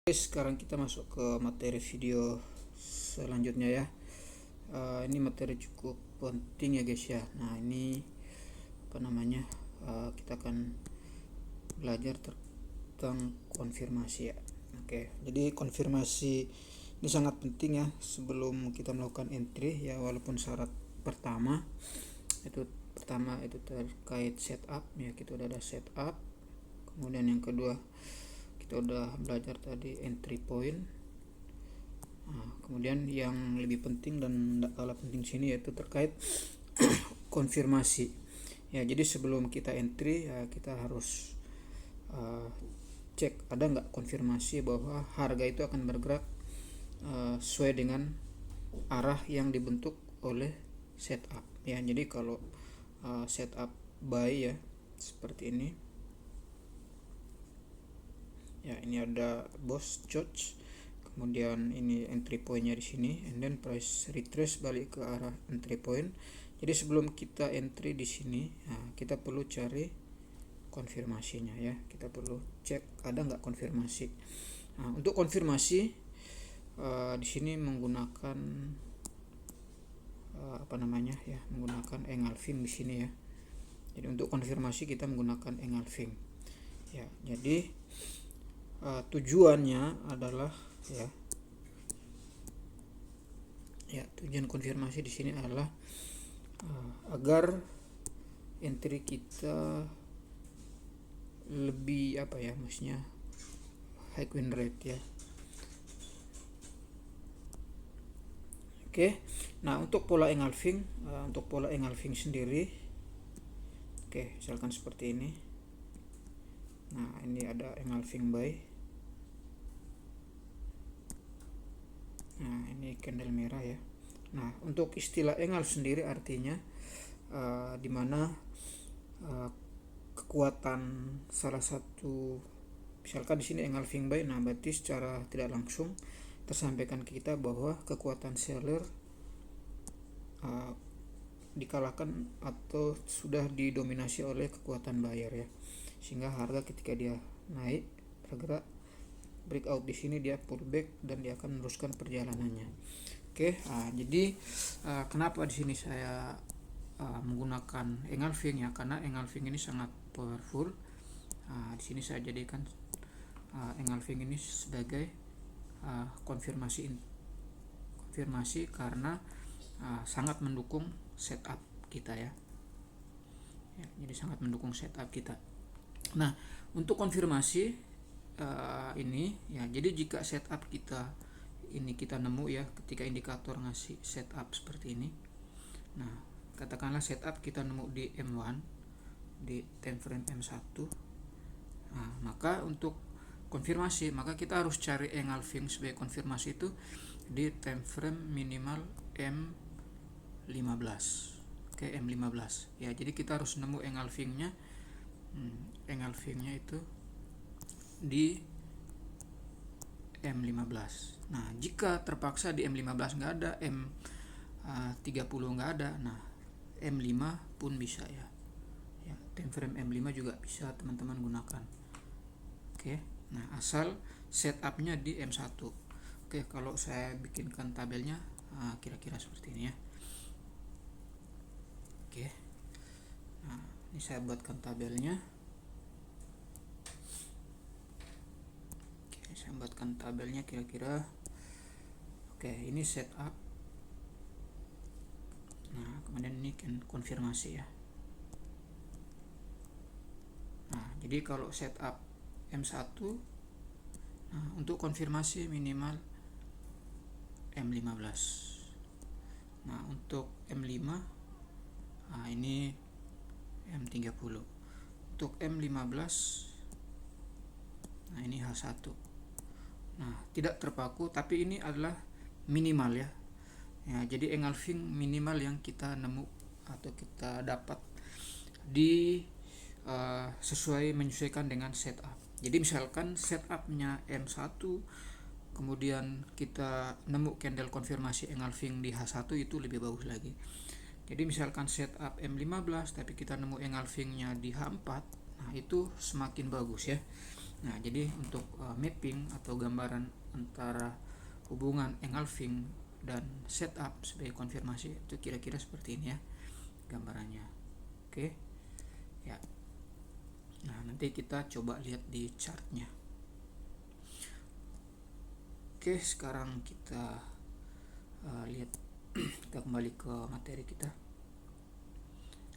Sekarang kita masuk ke materi video selanjutnya ya. Ini materi cukup penting ya guys ya. Nah ini apa namanya, kita akan belajar tentang konfirmasi ya. Oke, jadi konfirmasi ini sangat penting ya sebelum kita melakukan entry ya. Walaupun syarat pertama itu terkait setup ya, kita udah ada setup. Kemudian yang kedua, kita udah belajar tadi entry point. Kemudian yang lebih penting dan tidak kalah penting sini yaitu terkait konfirmasi ya. Jadi sebelum kita entry ya, kita harus cek ada nggak konfirmasi bahwa harga itu akan bergerak sesuai dengan arah yang dibentuk oleh setup ya. Jadi kalau setup buy ya seperti ini ya, ini ada boss George, kemudian ini entry pointnya di sini, and then price retrace balik ke arah entry point. Jadi sebelum kita entry di sini, nah, kita perlu cari konfirmasinya ya. Kita perlu cek ada nggak konfirmasi. Nah, untuk konfirmasi di sini menggunakan menggunakan engulfing di sini ya. Jadi untuk konfirmasi kita menggunakan engulfing ya. Jadi tujuannya adalah tujuan konfirmasi di sini adalah agar entry kita lebih maksudnya high win rate ya. Oke, nah untuk pola engulfing sendiri, misalkan seperti ini. Nah ini ada engulfing buy. Nah ini candle merah ya. Nah untuk istilah engulf sendiri artinya dimana kekuatan salah satu, misalkan di sini engulfing buy, nah berarti secara tidak langsung tersampaikan ke kita bahwa kekuatan seller dikalahkan atau sudah didominasi oleh kekuatan buyer ya, sehingga harga ketika dia naik bergerak breakout di sini dia pullback dan dia akan meneruskan perjalanannya. Jadi kenapa di sini saya menggunakan engulfing ya, karena engulfing ini sangat powerful. Di sini saya jadikan engulfing ini sebagai konfirmasi karena sangat mendukung setup kita ya. Jadi sangat mendukung setup kita. Nah untuk konfirmasi ini ya, jadi jika setup kita nemu ya ketika indikator ngasih setup seperti ini. Nah katakanlah setup kita nemu di M1 di time frame M1. Nah maka untuk konfirmasi maka kita harus cari engulfing sebagai konfirmasi itu di time frame minimal M15. M15 ya. Jadi kita harus nemu engulfingnya itu di M15. Nah jika terpaksa di M15 nggak ada, M30 nggak ada, nah M5 pun bisa ya. Time frame M5 juga bisa teman-teman gunakan. Nah asal setupnya di M1. Kalau saya bikinkan tabelnya kira-kira seperti ini ya. Nah ini saya buatkan tabelnya. Saya buatkan tabelnya kira-kira. Ini setup. Nah kemudian ini konfirmasi ya. Nah jadi kalau setup M1, nah untuk konfirmasi minimal M15. Nah untuk M5, nah ini M30. Untuk M15, nah ini H1. Nah tidak terpaku, tapi ini adalah minimal ya. Jadi engulfing minimal yang kita nemu atau kita dapat di sesuai menyesuaikan dengan setup. Jadi misalkan setupnya M1, kemudian kita nemu candle konfirmasi engulfing di H1, itu lebih bagus lagi. Jadi misalkan setup M15 tapi kita nemu engulfingnya di H4, nah itu semakin bagus ya. Nah, jadi untuk mapping atau gambaran antara hubungan engulfing dan setup sebagai konfirmasi itu kira-kira seperti ini ya gambarannya. Oke. Ya. Nah, nanti kita coba lihat di chartnya. Oke, sekarang kita lihat kita kembali ke materi kita.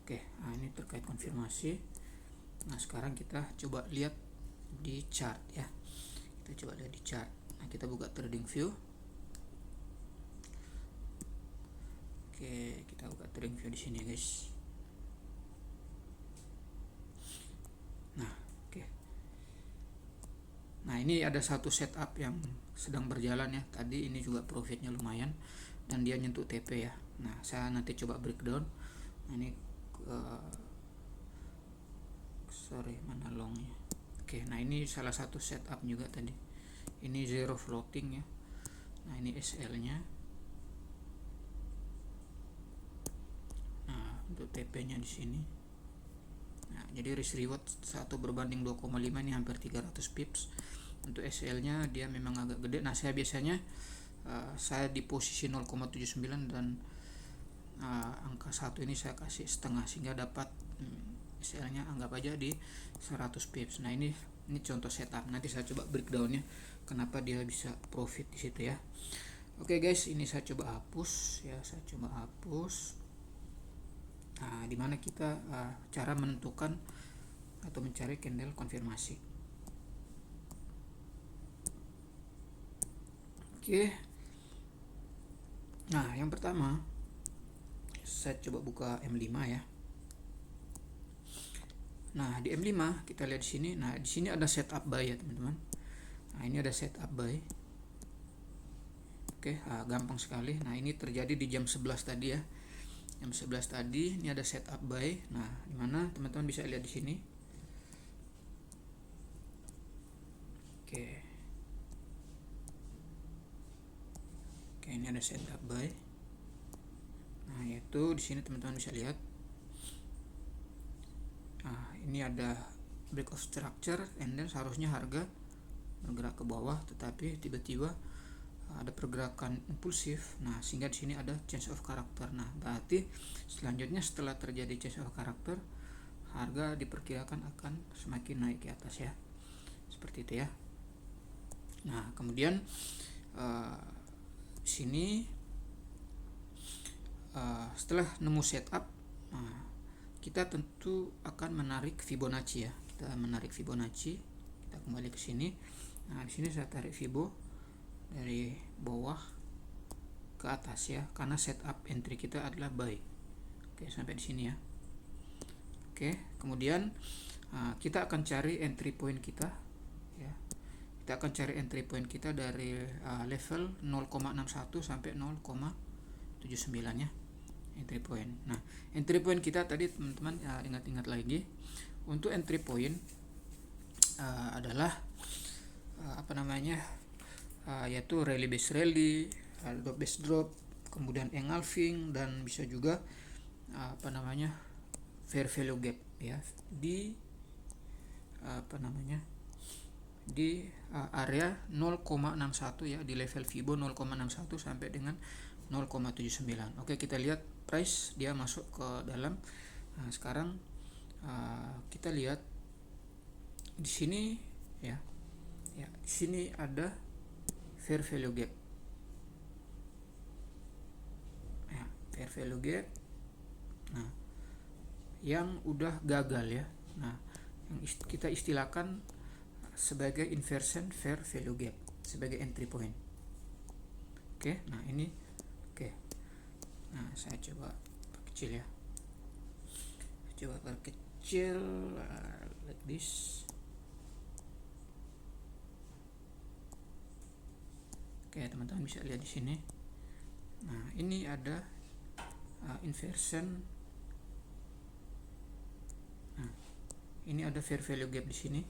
Oke, nah ini terkait konfirmasi. Nah, sekarang kita coba lihat di chart ya. Kita coba lihat di chart. Nah, kita buka trading view. Oke, kita buka trading view di sini, guys. Nah, oke. Nah, ini ada satu setup yang sedang berjalan ya. Tadi ini juga profitnya lumayan dan dia nyentuh TP ya. Nah, saya nanti coba breakdown. Nah, ini mana longnya. Oke, nah ini salah satu setup juga tadi. Ini zero floating ya. Nah, ini SL nya. Nah, untuk TP nya di sini. Nah, jadi risk reward 1 berbanding 2,5 ini hampir 300 pips. Untuk SL nya dia memang agak gede. Nah, saya biasanya saya di posisi 0,79 dan angka 1 ini saya kasih setengah sehingga dapat SL nya anggap aja di 100 pips. Nah, ini contoh setup. Nanti saya coba breakdownnya kenapa dia bisa profit di situ ya. Oke guys, ini saya coba hapus ya, saya coba hapus. Nah, dimana kita cara menentukan atau mencari candle konfirmasi. Oke. Nah, yang pertama saya coba buka M5 ya. Nah, di M5 kita lihat di sini. Nah, di sini ada setup buy ya, teman-teman. Nah, ini ada setup buy. Oke, gampang sekali. Nah, ini terjadi di jam 11 tadi ya. Jam 11 tadi ini ada setup buy. Nah, dimana teman-teman bisa lihat di sini. Oke. Oke, ini ada setup buy. Nah, yaitu di sini teman-teman bisa lihat. Nah, ini ada break of structure and then seharusnya harga bergerak ke bawah, tetapi tiba-tiba ada pergerakan impulsif. Nah, sehingga di sini ada change of character. Nah, berarti selanjutnya setelah terjadi change of character, harga diperkirakan akan semakin naik ke atas ya. Seperti itu ya. Nah, kemudian sini setelah nemu setup, kita tentu akan menarik Fibonacci ya. Kita menarik Fibonacci. Kita kembali ke sini. Nah, di sini saya tarik Fibo dari bawah ke atas ya, karena setup entry kita adalah buy. Oke, sampai di sini ya. Oke, kemudian kita akan cari entry point kita ya. Kita akan cari entry point kita dari level 0,61 sampai 0,79 ya. Entry point. Nah, entry point kita tadi teman-teman ingat-ingat lagi. Untuk entry point adalah yaitu rally base rally, drop base drop, kemudian engulfing, dan bisa juga fair value gap ya di di area 0,61 ya, di level Fibo 0,61 sampai dengan 0,79. Oke, kita lihat price dia masuk ke dalam. Nah, sekarang kita lihat di sini ya. Ya, di sini ada fair value gap. Ya, fair value gap. Nah, yang udah gagal ya. Nah, yang kita istilahkan sebagai inversion fair value gap sebagai entry point. Oke, nah ini oke. Nah, saya coba perkecil ya. Coba perkecil like this. Oke, teman-teman bisa lihat di sini. Nah, ini ada inversion. Nah, ini ada fair value gap di sini.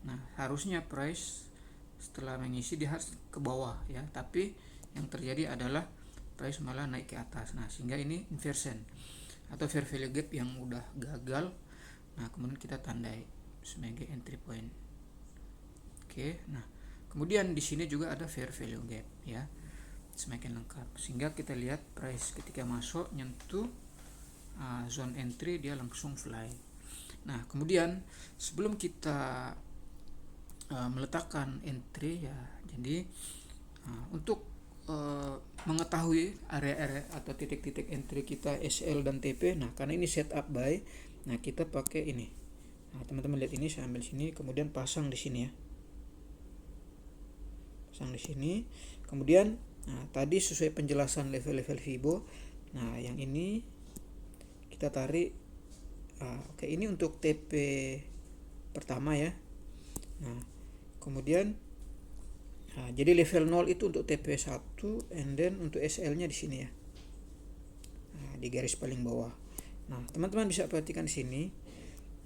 Nah, harusnya price setelah mengisi dia harus ke bawah ya, tapi yang terjadi adalah price malah naik ke atas. Nah, sehingga ini inversion atau fair value gap yang udah gagal. Nah, kemudian kita tandai sebagai entry point. Oke, nah kemudian di sini juga ada fair value gap ya, semakin lengkap sehingga kita lihat price ketika masuk nyentuh zone entry dia langsung fly. Nah kemudian sebelum kita meletakkan entry ya, jadi untuk mengetahui area-area atau titik-titik entry kita SL dan TP, nah karena ini setup buy, nah kita pakai ini. Nah teman-teman lihat ini, saya ambil sini kemudian pasang di sini ya, pasang di sini. Kemudian tadi sesuai penjelasan level-level Fibo, nah yang ini kita tarik. Oke, ini untuk TP pertama ya. Nah kemudian jadi level 0 itu untuk TP1, and then untuk SL nya di sini ya, di garis paling bawah. Nah teman-teman bisa perhatikan di sini.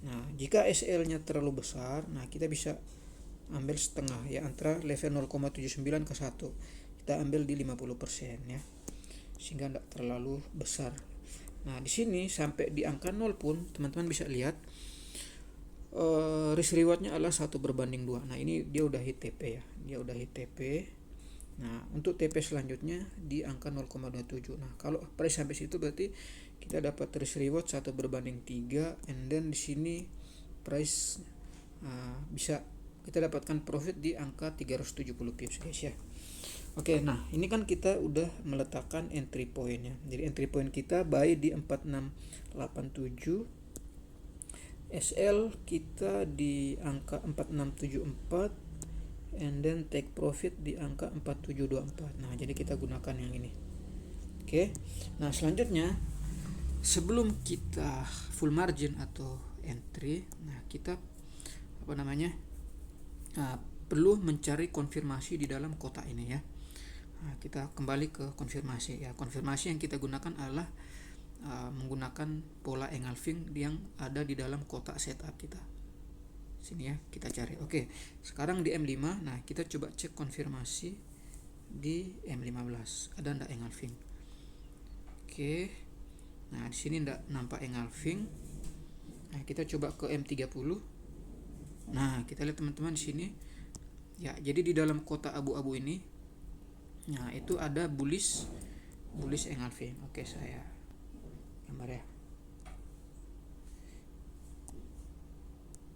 Nah jika SL nya terlalu besar, nah kita bisa ambil setengah ya, antara level 0,79 ke 1 kita ambil di 50% ya, sehingga tidak terlalu besar. Nah di sini sampai di angka 0 pun teman-teman bisa lihat risk rewardnya adalah 1/2. Nah ini dia udah hit TP ya, dia udah hit TP. Nah untuk TP selanjutnya di angka 0,27. Nah kalau price sampai situ berarti kita dapat risk reward 1/3, and then di sini price bisa kita dapatkan profit di angka 370 pips guys ya. Oke, nah ini kan kita udah meletakkan entry point ya. Jadi entry point kita buy di 4687, SL kita di angka 4674, and then take profit di angka 4724. Nah jadi kita gunakan yang ini. Oke, nah selanjutnya sebelum kita full margin atau entry, nah kita perlu mencari konfirmasi di dalam kotak ini ya. Nah, kita kembali ke konfirmasi ya. Konfirmasi yang kita gunakan adalah menggunakan pola engulfing yang ada di dalam kotak setup kita. Sini ya, kita cari. Oke, sekarang di M5. Nah, kita coba cek konfirmasi di M15. Ada enggak engulfing? Oke. Nah, di sini enggak nampak engulfing. Nah, kita coba ke M30. Nah, kita lihat teman-teman di sini. Ya, jadi di dalam kotak abu-abu ini, nah itu ada bullish engulfing. Oke, saya gambar ya.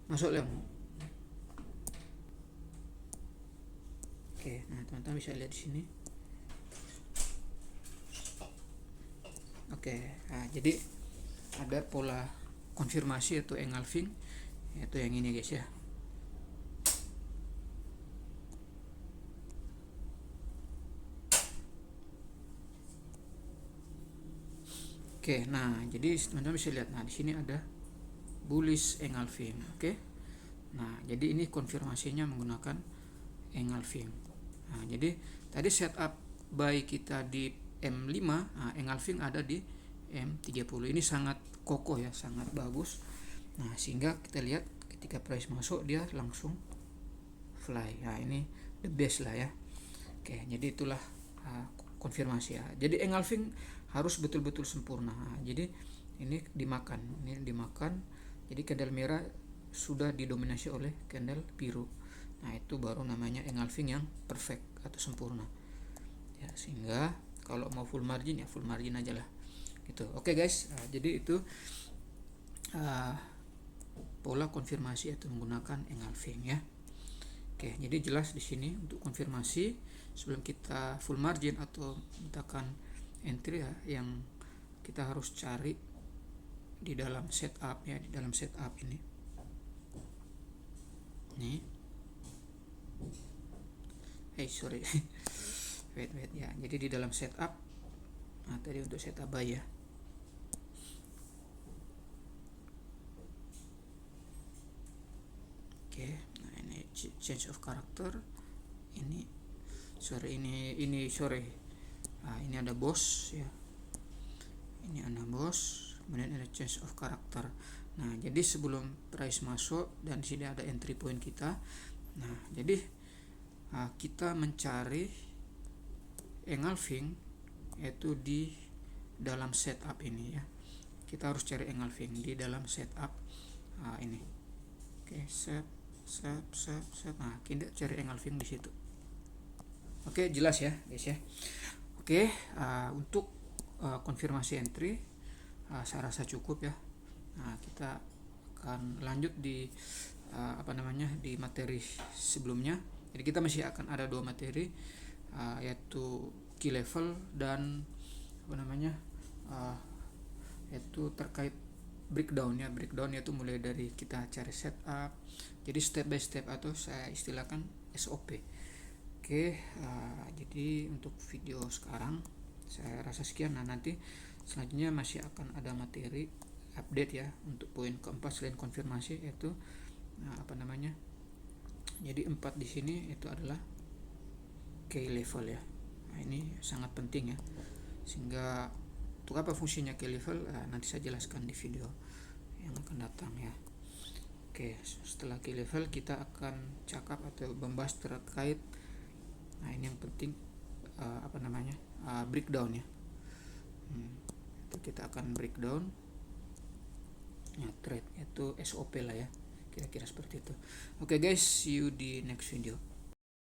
Masuk Leon. Oke, nah teman-teman bisa lihat di sini. Oke, nah jadi ada pola konfirmasi atau engulfing, yaitu yang ini guys ya. Oke, nah jadi teman-teman bisa lihat, nah di sini ada bullish engulfing. Oke, nah jadi ini konfirmasinya menggunakan engulfing. Nah jadi tadi setup buy kita di M5, nah engulfing ada di M30. Ini sangat kokoh ya, sangat bagus. Nah sehingga kita lihat ketika price masuk dia langsung fly. Nah ini the best lah ya. Oke, jadi itulah konfirmasi ya. Jadi engulfing harus betul-betul sempurna. Nah, jadi ini dimakan. Jadi candle merah sudah didominasi oleh candle biru. Nah, itu baru namanya engulfing yang perfect atau sempurna. Ya, sehingga kalau mau full margin ya full margin aja lah. Gitu. Oke guys, jadi itu pola konfirmasi atau menggunakan engulfing ya. Oke, jadi jelas di sini untuk konfirmasi sebelum kita full margin atau letakkan entry ya, yang kita harus cari di dalam setup ya, di dalam setup ini. Nih. Sorry. wait ya. Jadi di dalam setup. Nah, tadi untuk setup buy ya. Oke, nah ini change of character. Ini Nah, ini ada boss ya. Ini ada boss, kemudian ada change of character. Nah, jadi sebelum price masuk dan di sini ada entry point kita. Nah, jadi kita mencari engulfing yaitu di dalam setup ini ya. Kita harus cari engulfing di dalam setup ini. Oke, set Nah, kita cari engulfing di situ. Oke, jelas ya guys ya. Oke, untuk konfirmasi entry saya rasa cukup ya. Nah, kita akan lanjut di di materi sebelumnya. Jadi kita masih akan ada 2 materi, yaitu key level dan yaitu terkait breakdown ya. Breakdown yaitu mulai dari kita cari setup, jadi step by step atau saya istilahkan SOP. Oke, jadi untuk video sekarang saya rasa sekian. Nah, nanti selanjutnya masih akan ada materi update ya untuk poin keempat selain konfirmasi, yaitu jadi 4 di sini itu adalah key level ya. Nah, ini sangat penting ya, sehingga untuk apa fungsinya key level nanti saya jelaskan di video yang akan datang ya. Oke, setelah key level kita akan cakap atau membahas terkait, nah ini yang penting, breakdown ya. Itu kita akan breakdown ya, trade itu SOP lah ya, kira-kira seperti itu. Oke guys, see you di next video.